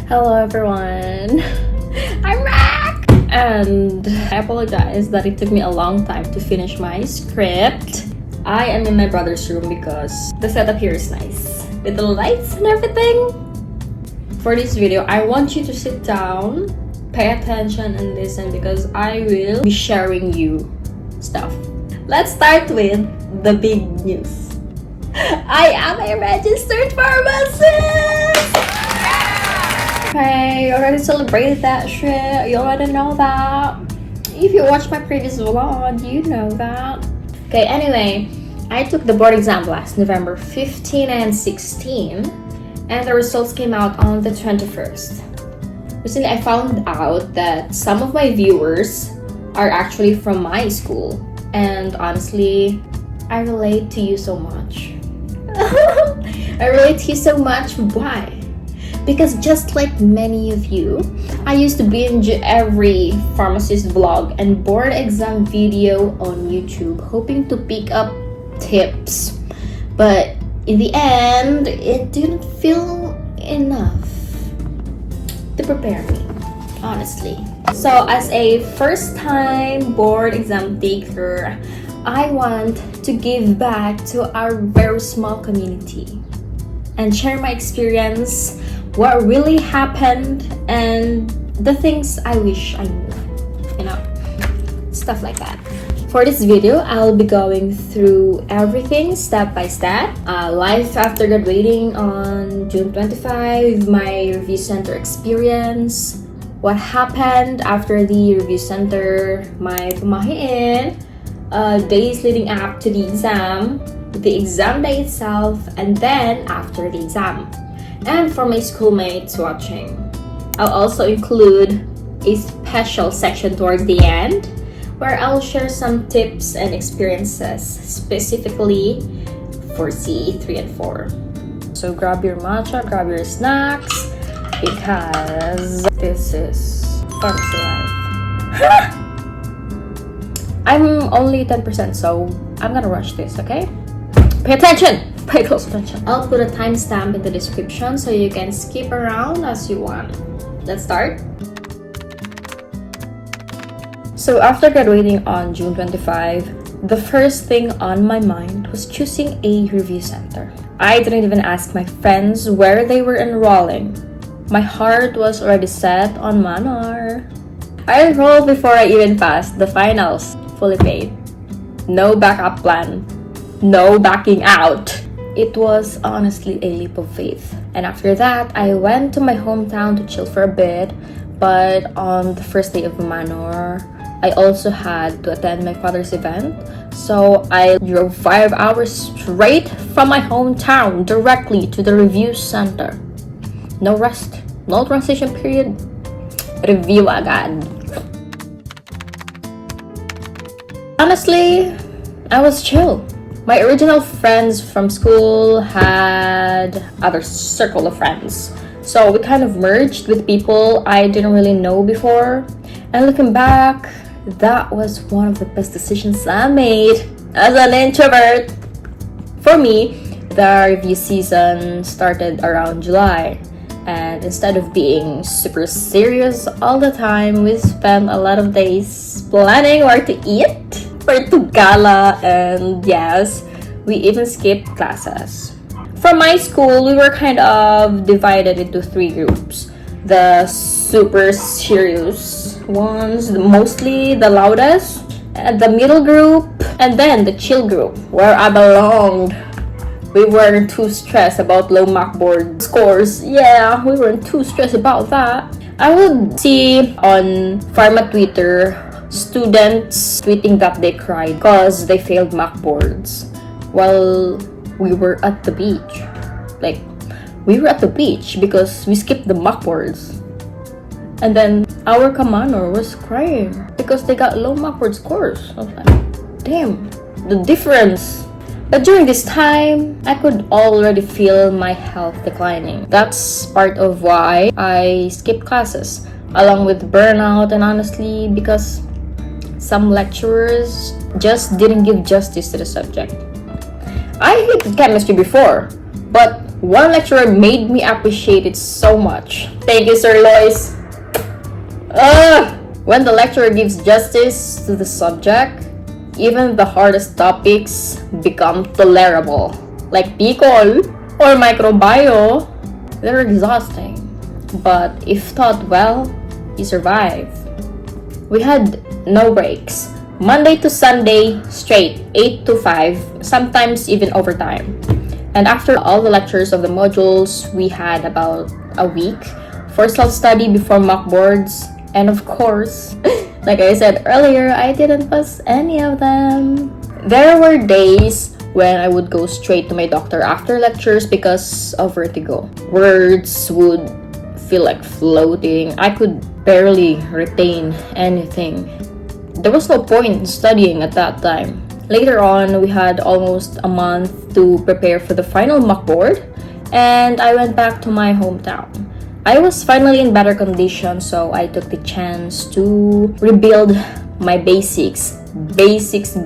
Hello everyone! I'm back! And I apologize that it took me a long time to finish my script. I am in my brother's room because the setup here is nice. With the lights and everything. For this video, I want you to sit down, pay attention and listen because I will be sharing you stuff. Let's start with the big news. I am a registered pharmacist! Okay, you already celebrated that shit. You already know that. If you watched my previous vlog, you know that. Okay, anyway, I took the board exam last November 15 and 16, and the results came out on the 21st. Recently, I found out that some of my viewers are actually from my school, and honestly, I relate to you so much. I relate to you so much. Why? Because just like many of you, I used to binge every pharmacist vlog and board exam video on YouTube, hoping to pick up tips. But in the end, it didn't feel enough to prepare me, honestly. So as a first-time board exam taker, I want to give back to our very small community and share my experience, what really happened, and the things I wish I knew, stuff like that. For this video, I'll be going through everything step by step. Life after graduating on June 25, my review center experience, what happened after the review center, my pamahiin, days leading up to the exam day itself, and then after the exam. And for my schoolmates watching, I'll also include a special section towards the end where I'll share some tips and experiences specifically for cee3&4. So grab your matcha, grab your snacks, because this is pharmacy life. I'm only 10%, so I'm gonna rush this, okay? Pay attention! Pay close attention. I'll put a timestamp in the description so you can skip around as you want. Let's start. So after graduating on June 25, the first thing on my mind was choosing a review center. I didn't even ask my friends where they were enrolling. My heart was already set on Manor. I enrolled before I even passed the finals, fully paid. No backup plan. No backing out. It was honestly a leap of faith. And after that, I went to my hometown to chill for a bit. But on the first day of Manor, I also had to attend my father's event. So I drove 5 hours straight from my hometown directly to the review center. No rest, no transition period. Review agad. Honestly, I was chill. My original friends from school had other circle of friends. So we kind of merged with people I didn't really know before. And looking back, that was one of the best decisions I made as an introvert. For me, the review season started around July. And instead of being super serious all the time, we spent a lot of days planning where to eat, where to gala, and yes, we even skipped classes. From my school, we were kind of divided into 3 groups. The super serious ones, mostly the loudest, and the middle group, and then the chill group, where I belonged. We weren't too stressed about low mock board scores. Yeah, we weren't too stressed about that. I would see on Pharma Twitter students tweeting that they cried because they failed mock boards while we were at the beach. Like, we were at the beach because we skipped the mock boards. And then our commander was crying because they got low mock board scores. I was like, damn, the difference. But during this time, I could already feel my health declining. That's part of why I skipped classes, along with burnout, and honestly, because some lecturers just didn't give justice to the subject. I hated chemistry before, but One lecturer made me appreciate it so much. Thank you, Sir Lois. When the lecturer gives justice to the subject, even the hardest topics become tolerable. Like Picol or microbio, they're exhausting. But if taught well, you survive. We had no breaks. Monday to Sunday, straight, 8 to 5, sometimes even overtime. And after all the lectures of the modules, we had about a week for self-study before mock boards. And of course, like I said earlier, I didn't pass any of them. There were days when I would go straight to my doctor after lectures because of vertigo. Words would feel like floating. I could barely retain anything. There was no point in studying at that time. Later on, we had almost a month to prepare for the final mock board, and I went back to my hometown. I was finally in better condition, so I took the chance to rebuild my basics. Basics.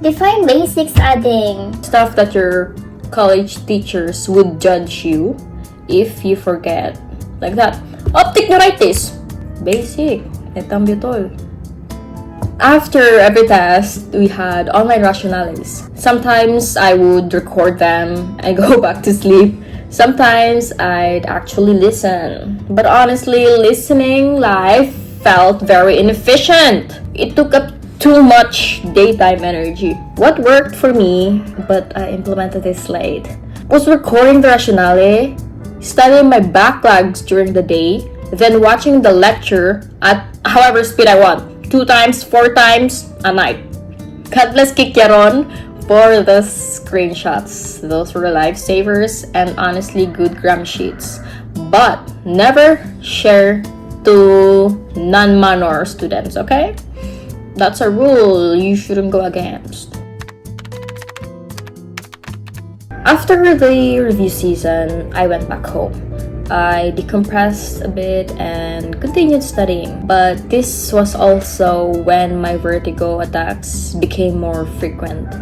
Define basics, ading. Stuff that your college teachers would judge you if you forget. Like that. Optic neuritis. Basic. Etang bitol. After every test, we had online rationales. Sometimes I would record them and go back to sleep. Sometimes I'd actually listen. But honestly, listening live felt very inefficient. It took up too much daytime energy. What worked for me, but I implemented this late, was recording the rationale, studying my backlogs during the day, then watching the lecture at however speed I want. 2 times, 4 times a night. God bless Kikyaron for the screenshots. Those were lifesavers and honestly good gram sheets. But never share to non-minor students, okay? That's a rule you shouldn't go against. After the review season, I went back home. I decompressed a bit and continued studying, but this was also when my vertigo attacks became more frequent,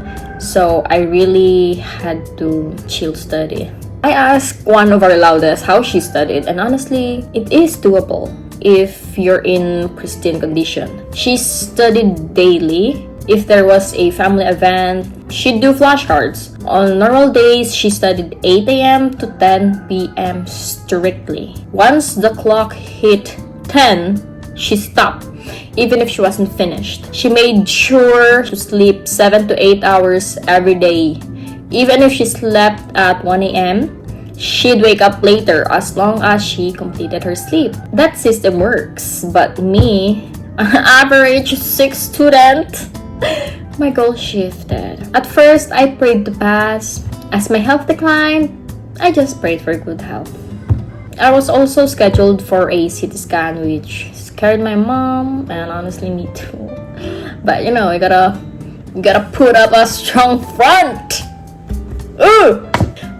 so I really had to chill study. I asked one of our loudest how she studied, and honestly, it is doable if you're in pristine condition. She studied daily. If there was a family event, she'd do flashcards. On normal days, she studied 8 a.m. to 10 p.m. strictly. Once the clock hit 10, she stopped, even if she wasn't finished. She made sure to sleep 7 to 8 hours every day. Even if she slept at 1 a.m., she'd wake up later as long as she completed her sleep. That system works, but me, average 6 student, my goal shifted. At first, I prayed to pass. As my health declined, I just prayed for good health. I was also scheduled for a CT scan, which scared my mom and honestly me too. But you know, you gotta put up a strong front. Ooh!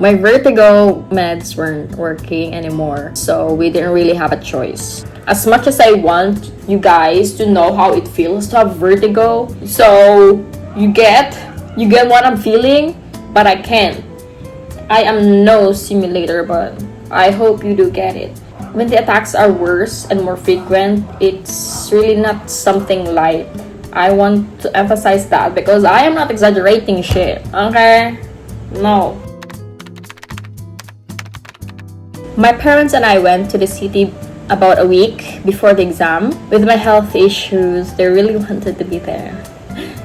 My vertigo meds weren't working anymore, so we didn't really have a choice. As much as I want you guys to know how it feels to have vertigo, so you get what I'm feeling, but I can't. I am no simulator, but I hope you do get it. When the attacks are worse and more frequent, it's really not something light. I want to emphasize that because I am not exaggerating shit, okay? No. My parents and I went to the city about a week before the exam. With my health issues, they really wanted to be there.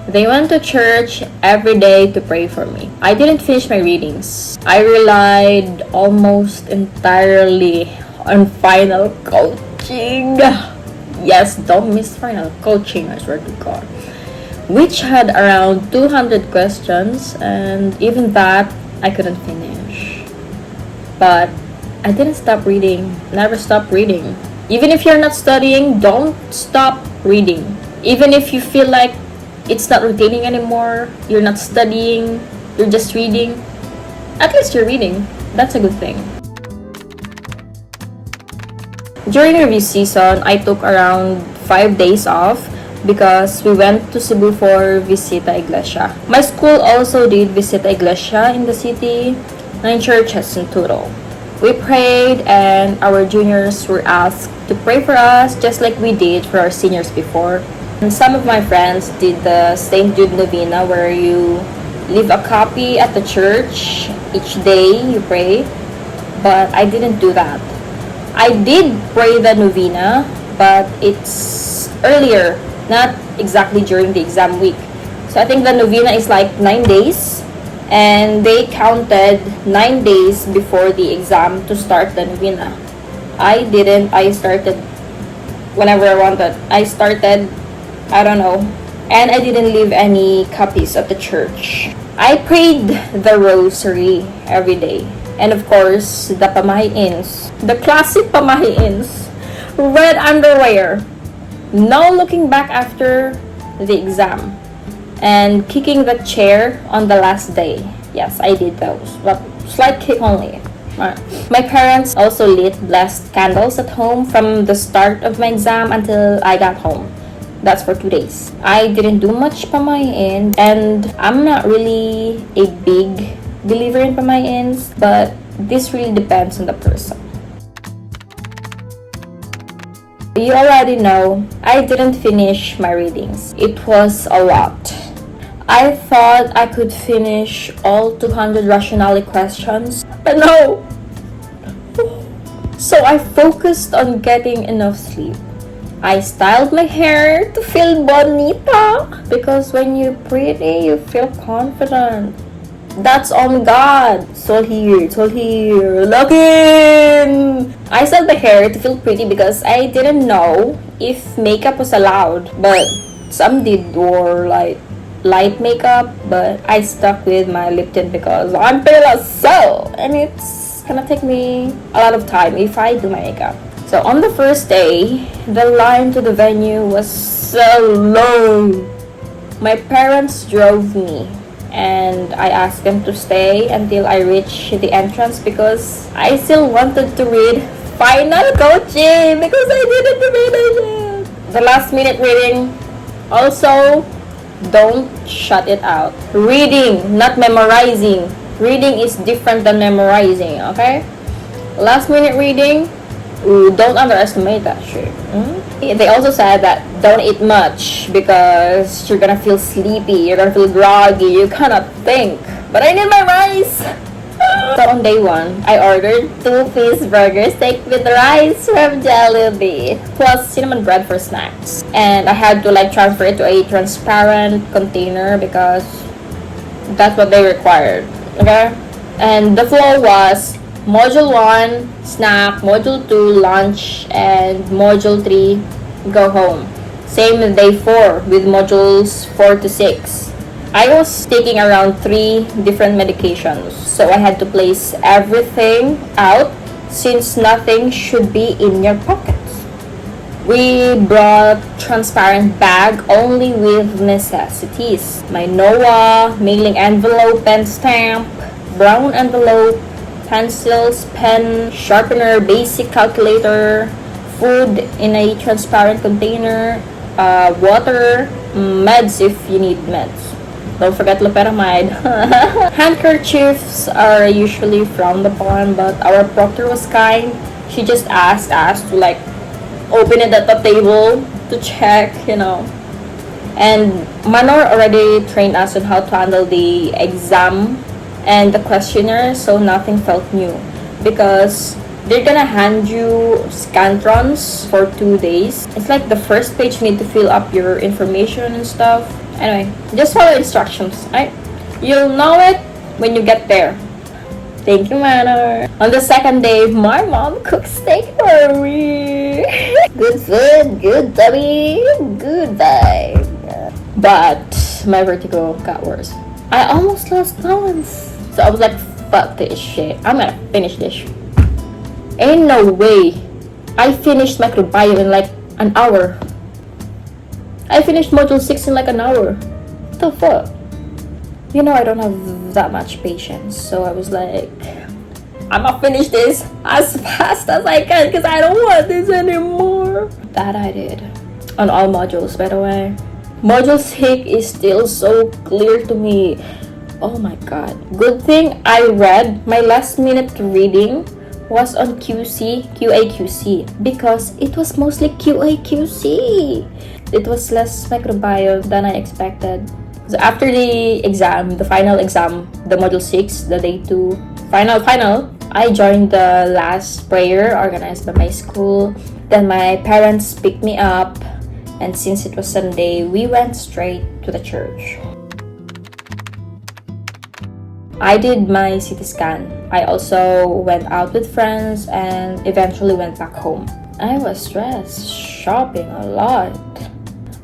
They went to church every day to pray for me. I didn't finish my readings. I relied almost entirely on final coaching. Yes, don't miss final coaching, I swear to God. Which had around 200 questions, and even that, I couldn't finish. But I didn't stop reading. Never stop reading. Even if you're not studying, don't stop reading. Even if you feel like it's not retaining anymore, you're not studying, you're just reading, at least you're reading. That's a good thing. During review season, I took around 5 days off because we went to Cebu for Visita Iglesia. My school also did Visita Iglesia in the city. 9 churches in total. We prayed, and our juniors were asked to pray for us just like we did for our seniors before. And some of my friends did the St. Jude Novena, where you leave a copy at the church each day you pray, but I didn't do that. I did pray the novena, but it's earlier, not exactly during the exam week. So I think the novena is like 9 days, and they counted 9 days before the exam to start the novena. I didn't. I started whenever I wanted. I don't know. And I didn't leave any copies at the church. I prayed the rosary every day. And of course, the pamahiins. The classic pamahiins. Red underwear. No looking back after the exam. And kicking the chair on the last day. Yes, I did those. But slight kick only. My parents also lit blessed candles at home from the start of my exam until I got home. That's for 2 days. I didn't do much pamahiin, and I'm not really a big believer in pamahiins, but this really depends on the person. You already know, I didn't finish my readings. It was a lot. I thought I could finish all 200 rationale questions, but no! So I focused on getting enough sleep. I styled my hair to feel bonita, because when you're pretty, you feel confident. That's on God. So here, looking. I styled my hair to feel pretty because I didn't know if makeup was allowed, but some did wear like light makeup, but I stuck with my lip tint because I'm so, and it's gonna take me a lot of time if I do my makeup. So on the first day, the line to the venue was so long. My parents drove me, and I asked them to stay until I reached the entrance because I still wanted to read Final Coaching because I didn't read it yet. The last minute reading. Also, don't shut it out. Reading, not memorizing. Reading is different than memorizing, okay? Last minute reading. Ooh, don't underestimate that shit. They also said that don't eat much because you're gonna feel sleepy, you're gonna feel groggy, you cannot think. But I need my rice! So on day 1, I ordered 2-piece burger steak with rice from Jollibee, plus cinnamon bread for snacks. And I had to like transfer it to a transparent container because that's what they required. Okay? And the flow was Module 1, snack. Module 2, lunch. And Module 3, go home. Same with day 4 with modules 4 to 6. I was taking around 3 different medications, so I had to place everything out since nothing should be in your pockets. We brought transparent bag only with necessities. My NOAA, mailing envelope and stamp, brown envelope, pencils, pen, sharpener, basic calculator, food in a transparent container, water, meds if you need meds. Don't forget loperamide. Handkerchiefs are usually frowned upon, but our proctor was kind. She just asked us to like open it at the table to check, And Manor already trained us on how to handle the exam and the questionnaire, so nothing felt new because they're gonna hand you scantrons for 2 days. It's like the first page you need to fill up your information and stuff. Anyway, just follow instructions, right? You'll know it when you get there. Thank you, Manor. On the second day, my mom cooked steak for me. Good food, good tummy, good vibe. But my vertigo got worse. I almost lost balance. So I was like, fuck this shit. I'm gonna finish this shit. Ain't no way. I finished microbiome in like an hour. I finished module 6 in like an hour. What the fuck? I don't have that much patience. So I was like, I'm gonna finish this as fast as I can because I don't want this anymore. That I did. On all modules, by the way. Module 6 is still so clear to me. Oh my god. Good thing I read. My last minute reading was on QA/QC because it was mostly QA/QC. It was less microbiome than I expected. So after the exam, the final exam, the module 6, the day 2, final, I joined the last prayer organized by my school. Then my parents picked me up, and since it was Sunday, we went straight to the church. I did my CT scan. I also went out with friends and eventually went back home. I was stressed, shopping a lot.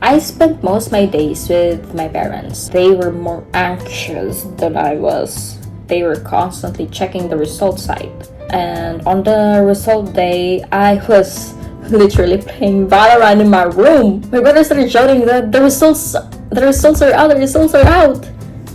I spent most of my days with my parents. They were more anxious than I was. They were constantly checking the result site. And on the result day, I was literally playing Valorant in my room. My brother started shouting that the results are out.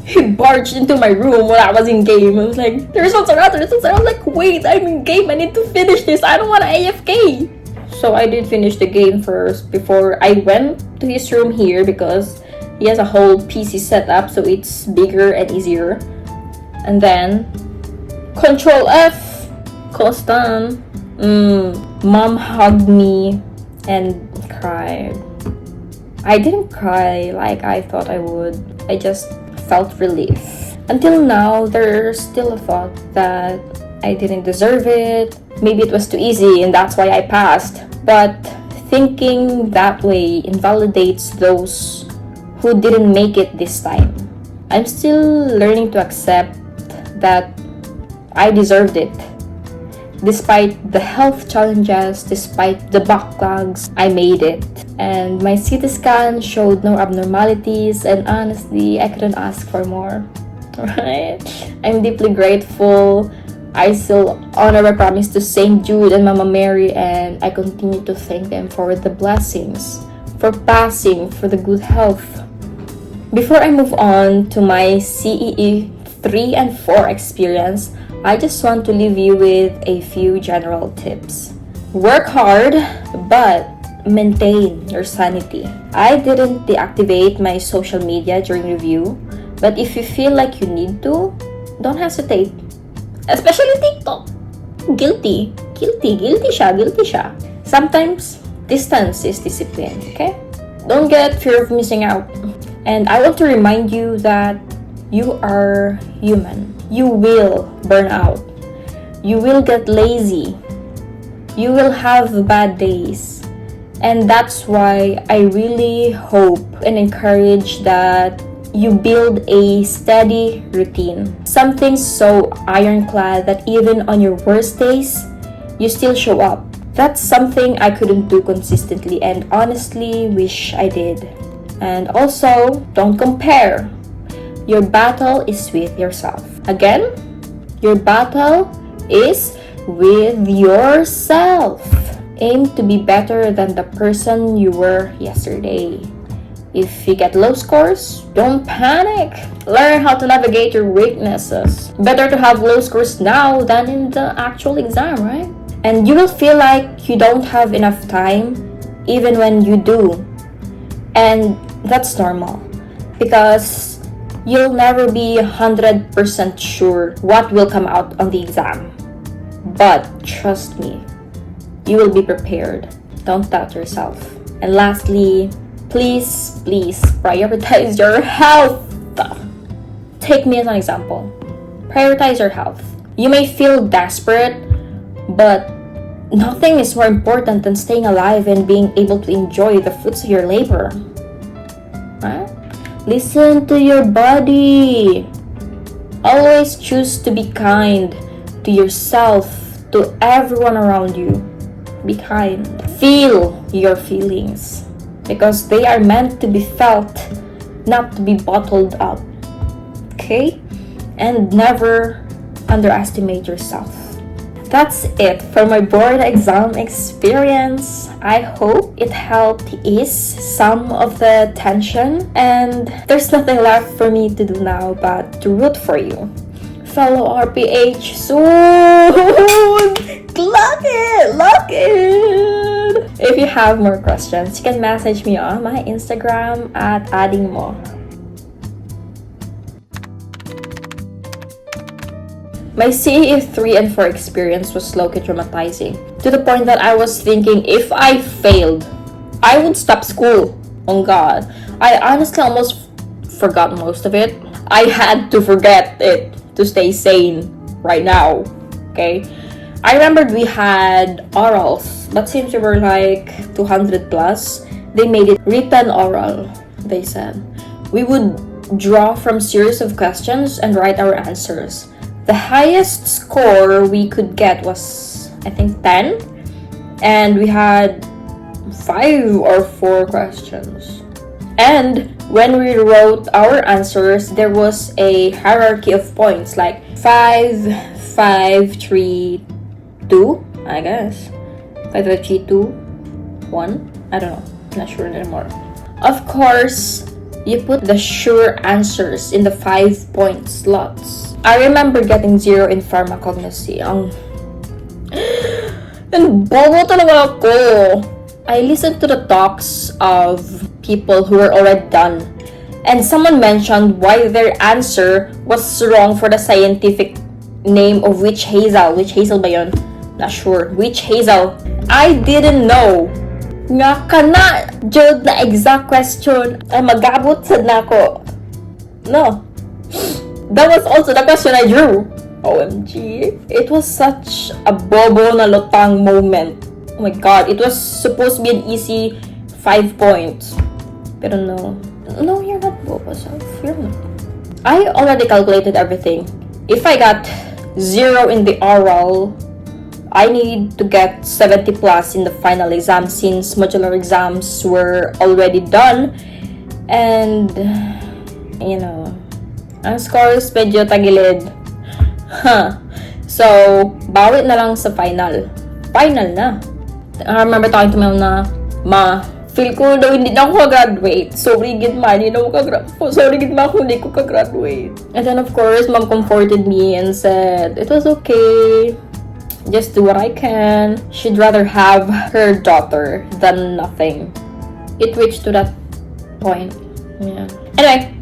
He barged into my room while I was in game. I was like, the results are out. I'm like, wait, I'm in game. I need to finish this. I don't want to AFK. So I did finish the game first before I went to his room here because he has a whole PC setup, so it's bigger and easier. And then Control F, constant. Mom hugged me and cried. I didn't cry like I thought I would. I just felt relief. Until now, there's still a thought that I didn't deserve it. Maybe it was too easy and that's why I passed. But thinking that way invalidates those who didn't make it this time. I'm still learning to accept that I deserved it. Despite the health challenges, despite the backlogs, I made it. And my CT scan showed no abnormalities, and honestly, I couldn't ask for more. Right? I'm deeply grateful. I still honor my promise to St. Jude and Mama Mary, and I continue to thank them for the blessings, for passing, for the good health. Before I move on to my CEE 3 and 4 experience, I just want to leave you with a few general tips. Work hard, but maintain your sanity. I didn't deactivate my social media during review, but if you feel like you need to, don't hesitate. Especially TikTok. Guilty siya. Sometimes, distance is discipline, okay? Don't get fear of missing out. And I want to remind you that you are human. You will burn out. You will get lazy. You will have bad days. And that's why I really hope and encourage that you build a steady routine. Something so ironclad that even on your worst days, you still show up. That's something I couldn't do consistently and honestly wish I did. And also, don't compare. Your battle is with yourself. Again, your battle is with yourself. Aim to be better than the person you were yesterday. If you get low scores, don't panic. Learn how to navigate your weaknesses. Better to have low scores now than in the actual exam, right? And you will feel like you don't have enough time even when you do. And that's normal because you'll never be 100% sure what will come out on the exam. But trust me, you will be prepared. Don't doubt yourself. And lastly, please prioritize your health. Take me as an example. Prioritize your health. You may feel desperate, but nothing is more important than staying alive and being able to enjoy the fruits of your labor. Right? Listen to your body. Always choose to be kind to yourself, to everyone around you. Be kind. Feel your feelings because they are meant to be felt, not to be bottled up. Okay? And never underestimate yourself. That's it for my board exam experience. I hope it helped ease some of the tension, and there's nothing left for me to do now but to root for you. Fellow RPH soon! Lock it! If you have more questions, you can message me on my Instagram at ading mo. My cee3 and 4 experience was low-key traumatizing, to the point that I was thinking if I failed, I would stop school. Oh God. I honestly almost forgot most of it. I had to forget it to stay sane right now. Okay? I remembered we had orals, but since we were like 200 plus, they made it written oral, they said. We would draw from series of questions and write our answers. The highest score we could get was, I think, 10. And we had 5 or 4 questions. And when we wrote our answers, there was a hierarchy of points, like 5, 5, 3, 2, I guess. 5, 5, 3, 2, 1. I don't know. Not sure anymore. Of course, you put the sure answers in the 5-point slots. I remember getting 0 in pharmacognosy. And bobo talaga ako. I listened to the talks of people who were already done. And someone mentioned why their answer was wrong for the scientific name of witch hazel. Witch hazel ba yun? Not sure. Witch hazel. I didn't know. Nga ka na, Jod, na exact question. Magabot sad na ako. No. That was also the question I drew. OMG. It was such a bobo na lutang moment. Oh my God. It was supposed to be an easy 5 points. Pero no. No, you're not bobo, Soph. You're not. I already calculated everything. If I got 0 in the oral, I need to get 70 plus in the final exam since modular exams were already done. And, you know, ang scores medyo tagilid. So, bawit na lang sa final. Final na. I remember talking to my mom na, Ma, feel ko daw hindi na ako ka-graduate. Sorry gid ma, hindi na ako ka-graduate. Sorry gid ma, kung hindi ko ka-graduate. And then of course, mom comforted me and said, it was okay. Just do what I can. She'd rather have her daughter than nothing. It reached to that point. Yeah. Anyway,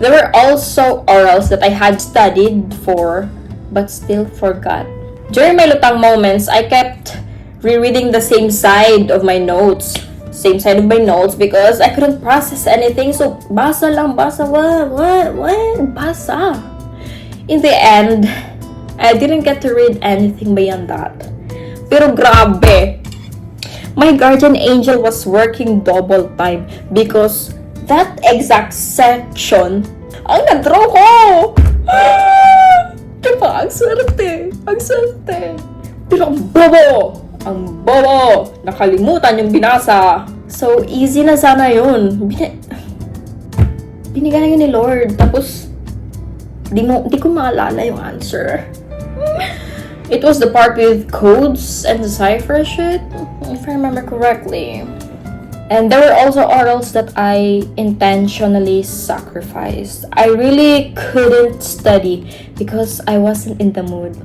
there were also orals that I had studied for but still forgot. During my lutang moments, I kept rereading the same side of my notes. Same side of my notes because I couldn't process anything. So, basa lang, basa. What? Basa. In the end, I didn't get to read anything beyond that. Pero grabe. My guardian angel was working double time because that exact section ang na-draw ko. Diba? Ang swerte. Ang swerte. Pero ang bobo. Ang bobo. Nakalimutan yung binasa. So, easy na sana yun. Binigyan na yun ni Lord. Tapos, di ko maalala yung answer. It was the part with codes and cipher shit, if I remember correctly. And there were also orals that I intentionally sacrificed. I really couldn't study because I wasn't in the mood.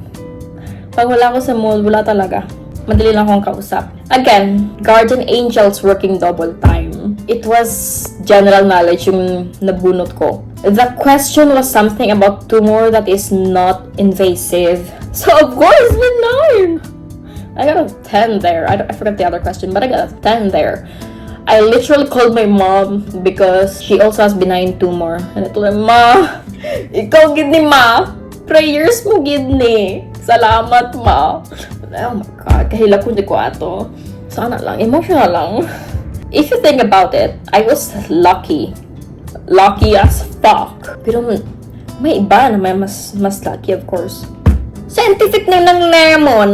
Pag wala ko sa mood, wala talaga. Madali lang akong kausap. Again, guardian angels working double time. It was general knowledge yung nabunot ko. The question was something about tumor that is not invasive. So of course, with 9! I got a 10 there. I forgot the other question, but I got a 10 there. I literally called my mom because she also has benign tumor. And I told her, Ma, ikaw gid ni Ma. Prayers mo gid ni. Salamat, Ma. Oh my God, kahila ko di ko ato. Sana lang, emotional lang. If you think about it, I was lucky. Lucky as fuck. Pero may iba na may mas lucky, of course. Scientific na ng lemon.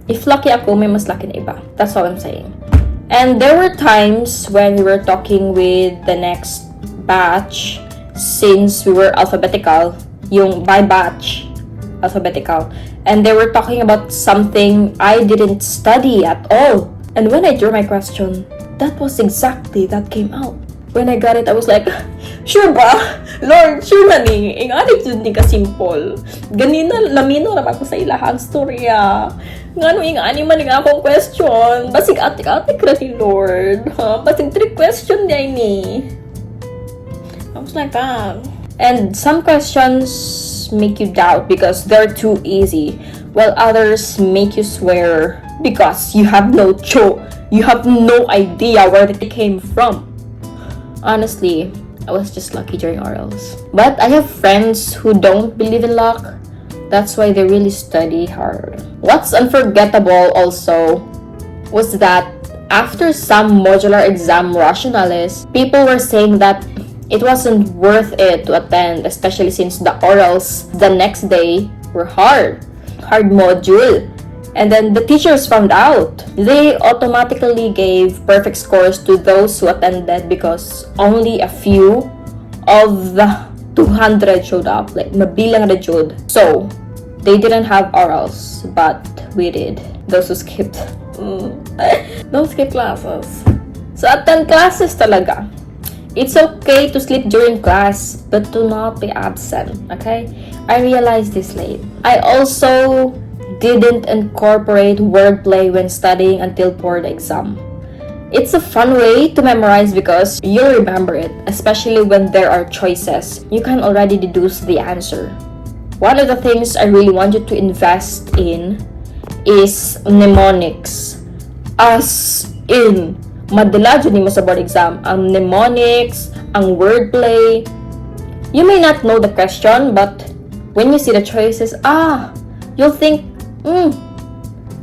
If lucky ako, may mas lucky na iba. That's all I'm saying. And there were times when we were talking with the next batch, since we were alphabetical, yung by batch, alphabetical. And they were talking about something I didn't study at all. And when I drew my question, that was exactly that came out. When I got it, I was like, sure ba? Lord, sure na ni. Ang attitude ni ka-simple. Ganina, lamino naman ko sa ilahang storya. Nga no, yung anima ni nga akong question. Basig atik-atik na ni Lord. Basig 3 question niya ni. I was like, And some questions make you doubt because they're too easy, while others make you swear because you have no idea where they came from. Honestly, I was just lucky during orals. But I have friends who don't believe in luck. That's why they really study hard. What's unforgettable also was that after some modular exam rationales, people were saying that it wasn't worth it to attend, especially since the orals the next day were hard module. And then the teachers found out. They automatically gave perfect scores to those who attended because only a few of the 200 showed up, like mabilang na jud. So, they didn't have orals, but we did. Those who skipped. Don't skip classes. So, attend classes talaga. It's okay to sleep during class, but do not be absent, okay? I realized this late. I also didn't incorporate wordplay when studying until for the exam. It's a fun way to memorize because you'll remember it, especially when there are choices. You can already deduce the answer. One of the things I really want you to invest in is mnemonics. As in, madala dyan mo sa board exam. Ang mnemonics, ang wordplay. You may not know the question, but when you see the choices, you'll think,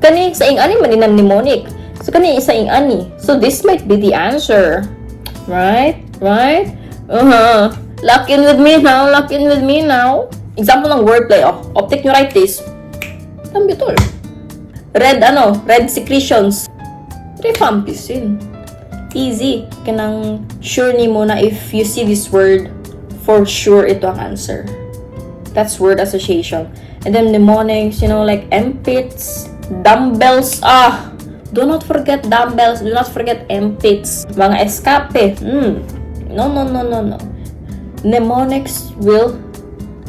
kani sa ing-ani maninang mnemonic. So, kani sa ing-ani. So, this might be the answer. Right? Lock in with me now. Example ng wordplay. Optic neuritis. Tambutol. Red secretions. Rifampicin. Easy. Kanang sure ni mo na if you see this word, for sure ito ang answer. That's word association. And then mnemonics, like empits, dumbbells. Do not forget dumbbells. Do not forget empits. Mga escape. No. Mnemonics will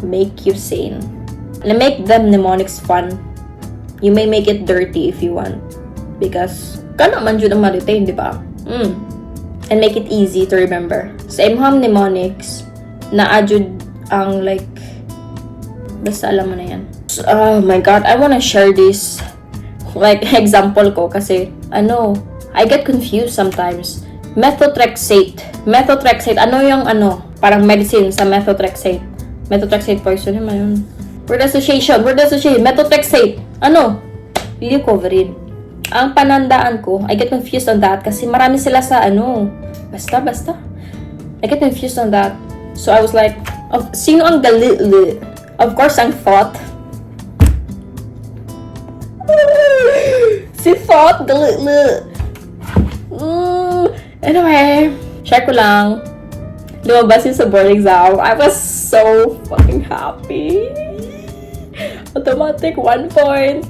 make you sane. And make them mnemonics fun. You may make it dirty if you want. Because, kana man dyan ang ma-retain, di ba? And make it easy to remember. Sa imham mnemonics, na-adjud ang basta alam mo na yan. Oh my god, I wanna share this example ko kasi I get confused sometimes. Methotrexate, ano yung parang medicine sa methotrexate poison yun. Word association, methotrexate, Leucovorin. Ang panandaan ko, I get confused on that kasi marami sila sa basta I get confused on that. So I was like, sino ang gali? Of course, ang thought. Si thought, gali. Anyway, share ko lang. Lumabas yun sa board exam. I was so fucking happy. Automatic 1 point.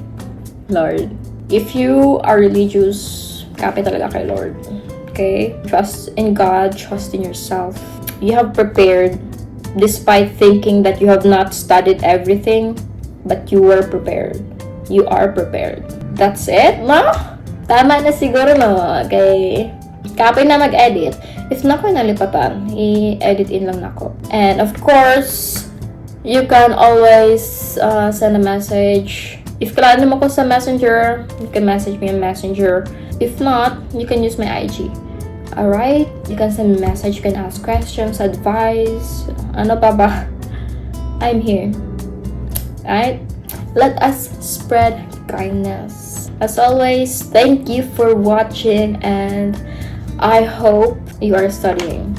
Lord, if you are religious, kapit talaga kay Lord. Okay? Trust in God. Trust in yourself. You have prepared despite thinking that you have not studied everything, but you were prepared. You are prepared. That's it, no? Tama na siguro, no? Okay. Kapay na mag-edit. If na ko nalipatan, i-edit in lang nako. And of course, you can always send a message. If kailangan mo ko sa messenger, you can message me on messenger. If not, you can use my IG. Alright? You can send me a message, you can ask questions, advice, ano pa ba? I'm here. Alright? Let us spread kindness. As always, thank you for watching and I hope you are studying.